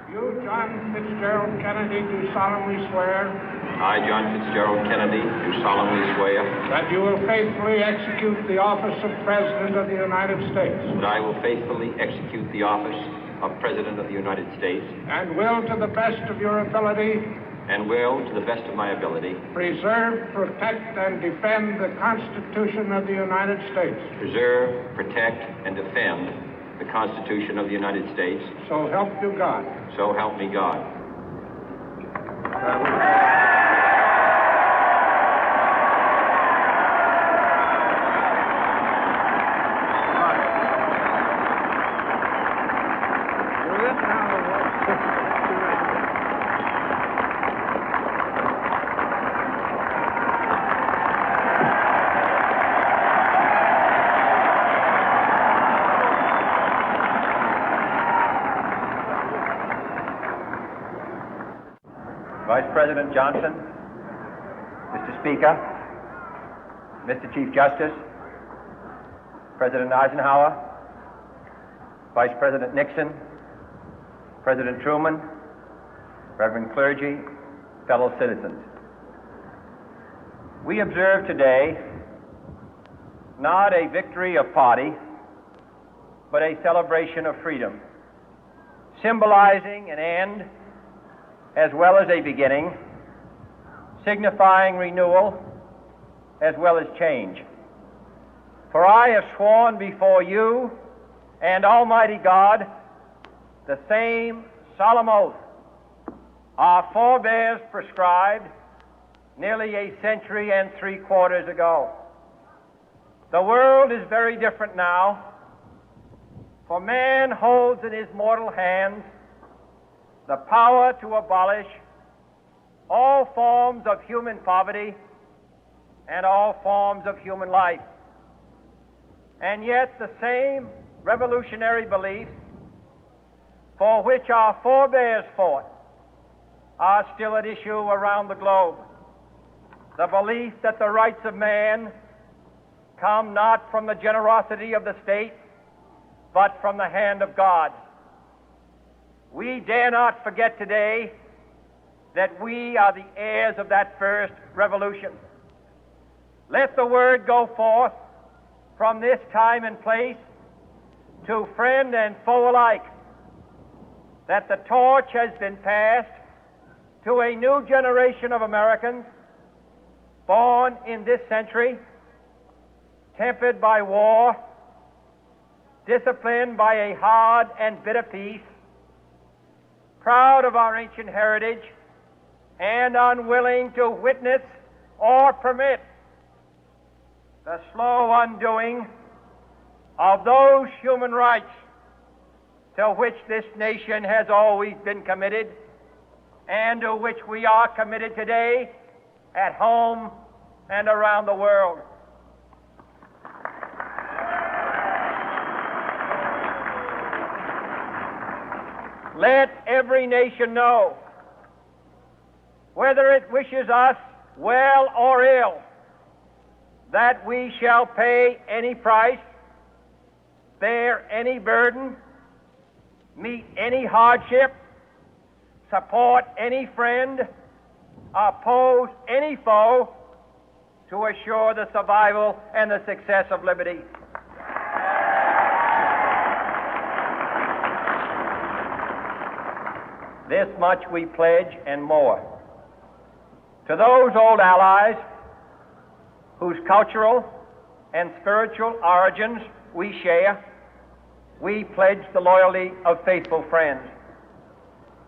You, John Fitzgerald Kennedy, do solemnly swear. I, John Fitzgerald Kennedy, do solemnly swear. That you will faithfully execute the office of President of the United States. That I will faithfully execute the office of President of the United States. And will, to the best of your ability. And will, to the best of my ability. Preserve, protect, and defend the Constitution of the United States. Preserve, protect, and defend the Constitution of the United States. So help you God. So help me God. Vice President Johnson, Mr. Speaker, Mr. Chief Justice, President Eisenhower, Vice President Nixon, President Truman, Reverend clergy, fellow citizens. We observe today not a victory of party, but a celebration of freedom, symbolizing an end as well as a beginning, signifying renewal as well as change. For I have sworn before you and Almighty God the same solemn oath our forebears prescribed nearly a century and 3/4 ago. The world is very different now, for man holds in his mortal hands the power to abolish all forms of human poverty and all forms of human life. And yet the same revolutionary beliefs for which our forebears fought are still at issue around the globe. The belief that the rights of man come not from the generosity of the state, but from the hand of God. We dare not forget today that we are the heirs of that first revolution. Let the word go forth from this time and place to friend and foe alike that the torch has been passed to a new generation of Americans born in this century, tempered by war, disciplined by a hard and bitter peace, proud of our ancient heritage, and unwilling to witness or permit the slow undoing of those human rights to which this nation has always been committed and to which we are committed today at home and around the world. Let every nation know, whether it wishes us well or ill, that we shall pay any price, bear any burden, meet any hardship, support any friend, oppose any foe to assure the survival and the success of liberty. This much we pledge and more. To those old allies whose cultural and spiritual origins we share, we pledge the loyalty of faithful friends.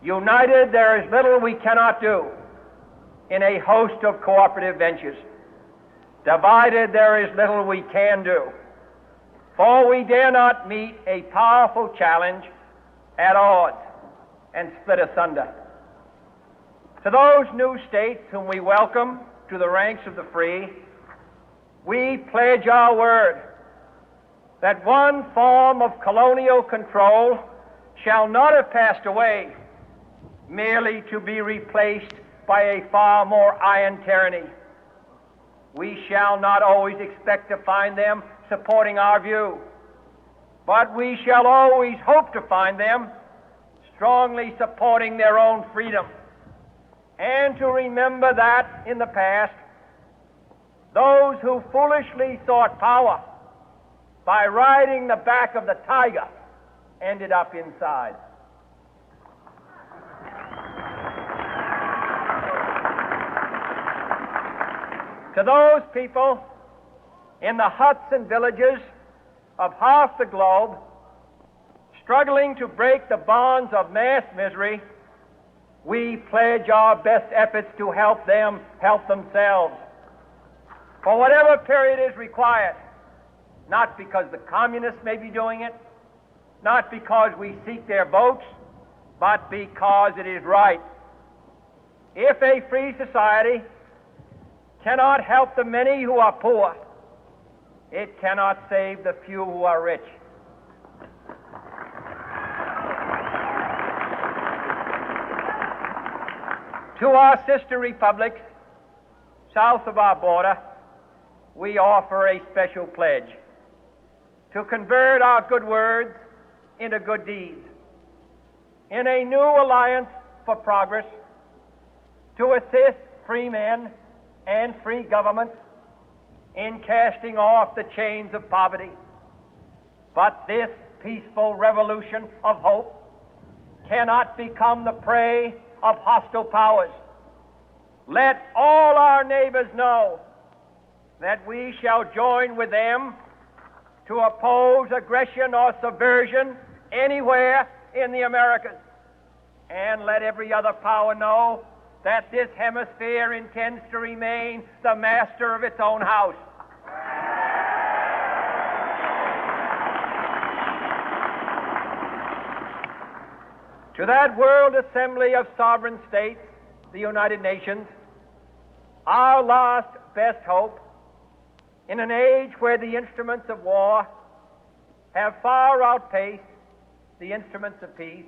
United, there is little we cannot do in a host of cooperative ventures. Divided, there is little we can do, for we dare not meet a powerful challenge at odds and split asunder. To those new states whom we welcome to the ranks of the free, we pledge our word that one form of colonial control shall not have passed away, merely to be replaced by a far more iron tyranny. We shall not always expect to find them supporting our view, but we shall always hope to find them strongly supporting their own freedom, and to remember that in the past, those who foolishly sought power by riding the back of the tiger ended up inside. To those people in the huts and villages of half the globe struggling to break the bonds of mass misery, we pledge our best efforts to help them help themselves for whatever period is required, not because the communists may be doing it, not because we seek their votes, but because it is right. If a free society cannot help the many who are poor, it cannot save the few who are rich. To our sister republics south of our border, we offer a special pledge to convert our good words into good deeds, in a new alliance for progress, to assist free men and free governments in casting off the chains of poverty. But this peaceful revolution of hope cannot become the prey of hostile powers. Let all our neighbors know that we shall join with them to oppose aggression or subversion anywhere in the Americas. And let every other power know that this hemisphere intends to remain the master of its own house. To that World Assembly of Sovereign States, the United Nations, our last best hope, in an age where the instruments of war have far outpaced the instruments of peace,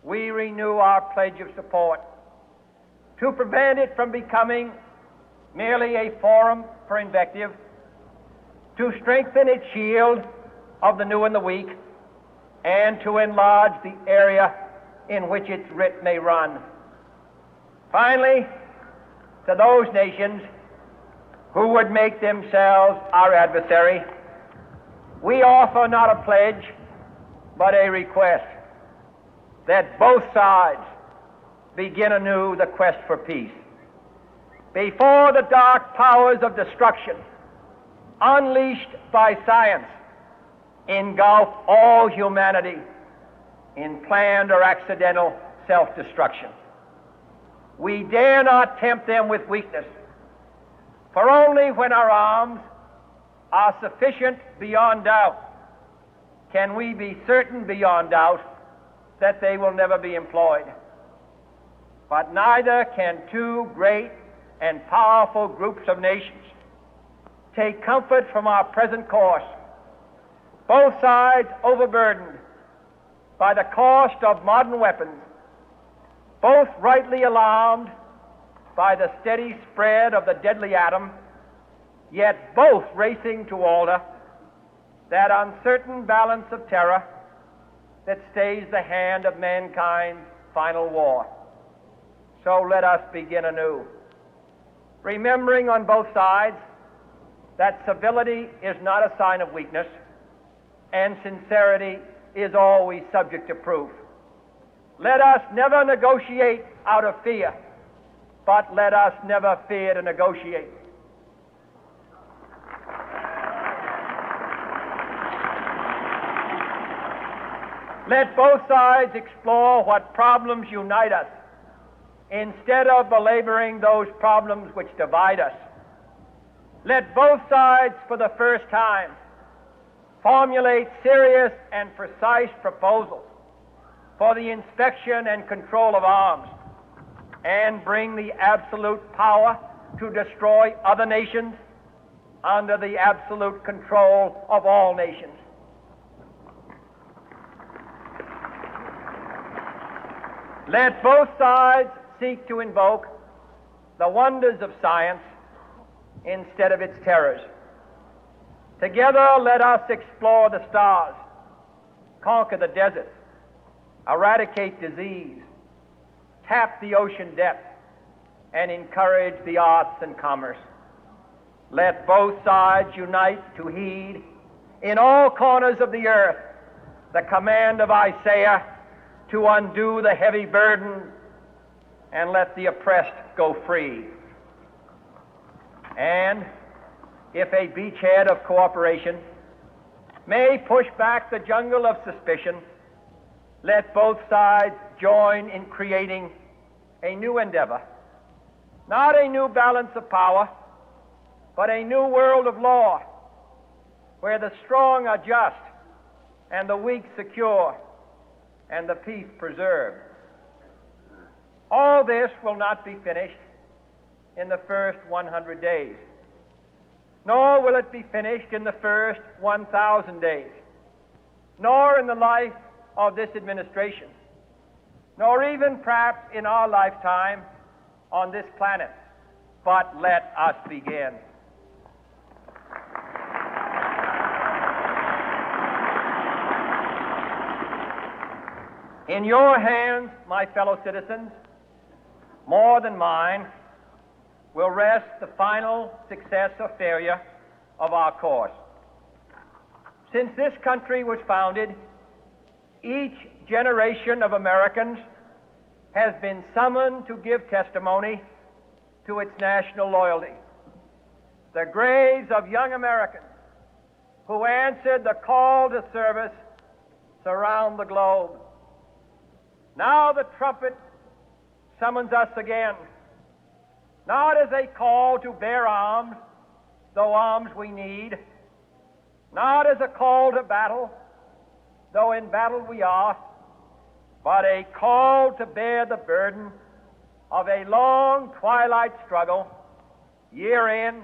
we renew our pledge of support to prevent it from becoming merely a forum for invective, to strengthen its shield of the new and the weak, and to enlarge the area in which its writ may run. Finally, to those nations who would make themselves our adversary, we offer not a pledge, but a request that both sides begin anew the quest for peace. Before the dark powers of destruction, unleashed by science, engulf all humanity in planned or accidental self-destruction, we dare not tempt them with weakness, for only when our arms are sufficient beyond doubt can we be certain beyond doubt that they will never be employed. But neither can two great and powerful groups of nations take comfort from our present course, both sides overburdened by the cost of modern weapons, both rightly alarmed by the steady spread of the deadly atom, yet both racing to alter that uncertain balance of terror that stays the hand of mankind's final war. So let us begin anew, remembering on both sides that civility is not a sign of weakness, and sincerity is always subject to proof. Let us never negotiate out of fear, but let us never fear to negotiate. Let both sides explore what problems unite us, instead of belaboring those problems which divide us. Let both sides, for the first time, formulate serious and precise proposals for the inspection and control of arms, and bring the absolute power to destroy other nations under the absolute control of all nations. Let both sides seek to invoke the wonders of science instead of its terrors. Together, let us explore the stars, conquer the deserts, eradicate disease, tap the ocean depth, and encourage the arts and commerce. Let both sides unite to heed in all corners of the earth the command of Isaiah to undo the heavy burden and let the oppressed go free. And if a beachhead of cooperation may push back the jungle of suspicion, let both sides join in creating a new endeavor, not a new balance of power, but a new world of law, where the strong are just and the weak secure and the peace preserved. All this will not be finished in the first 100 days, nor will it be finished in the first 1,000 days, nor in the life of this administration, nor even perhaps in our lifetime on this planet. But let us begin. In your hands, my fellow citizens, more than mine, will rest the final success or failure of our course. Since this country was founded, each generation of Americans has been summoned to give testimony to its national loyalty. The graves of young Americans who answered the call to service surround the globe. Now the trumpet summons us again, not as a call to bear arms, though arms we need, not as a call to battle, though in battle we are, but a call to bear the burden of a long twilight struggle, year in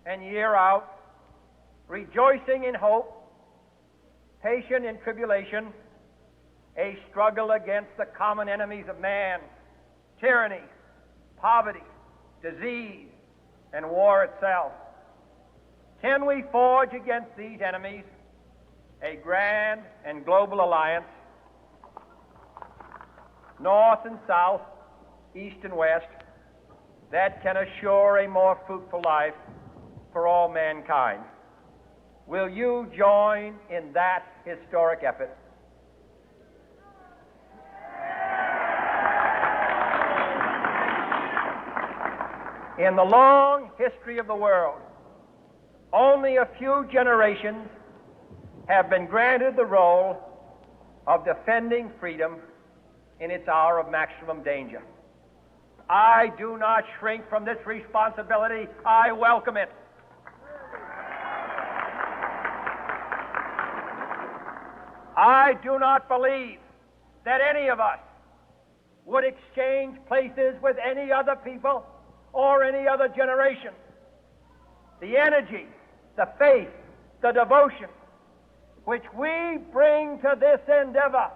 and year out, rejoicing in hope, patient in tribulation, a struggle against the common enemies of man, tyranny, poverty, disease, and war itself. Can we forge against these enemies a grand and global alliance, north and south, east and west, that can assure a more fruitful life for all mankind? Will you join in that historic effort? In the long history of the world, only a few generations have been granted the role of defending freedom in its hour of maximum danger. I do not shrink from this responsibility. I welcome it. I do not believe that any of us would exchange places with any other people or any other generation. The energy, the faith, the devotion which we bring to this endeavor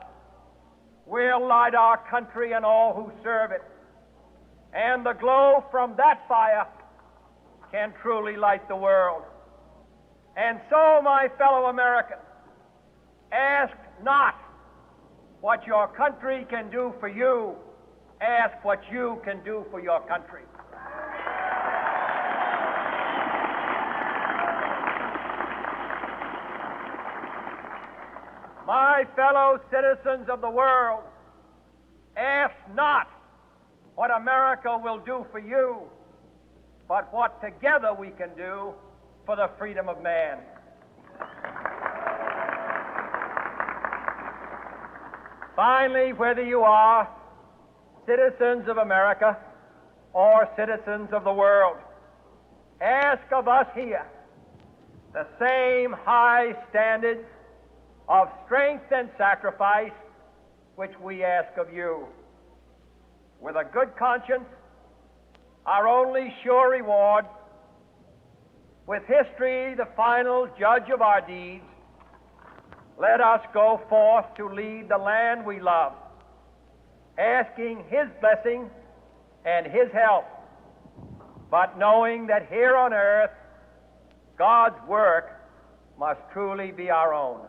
will light our country and all who serve it. And the glow from that fire can truly light the world. And so, my fellow Americans, ask not what your country can do for you. Ask what you can do for your country. My fellow citizens of the world, ask not what America will do for you, but what together we can do for the freedom of man. Finally, whether you are citizens of America or citizens of the world, ask of us here the same high standards of strength and sacrifice which we ask of you. With a good conscience, our only sure reward, with history the final judge of our deeds, let us go forth to lead the land we love, asking His blessing and His help, but knowing that here on earth God's work must truly be our own.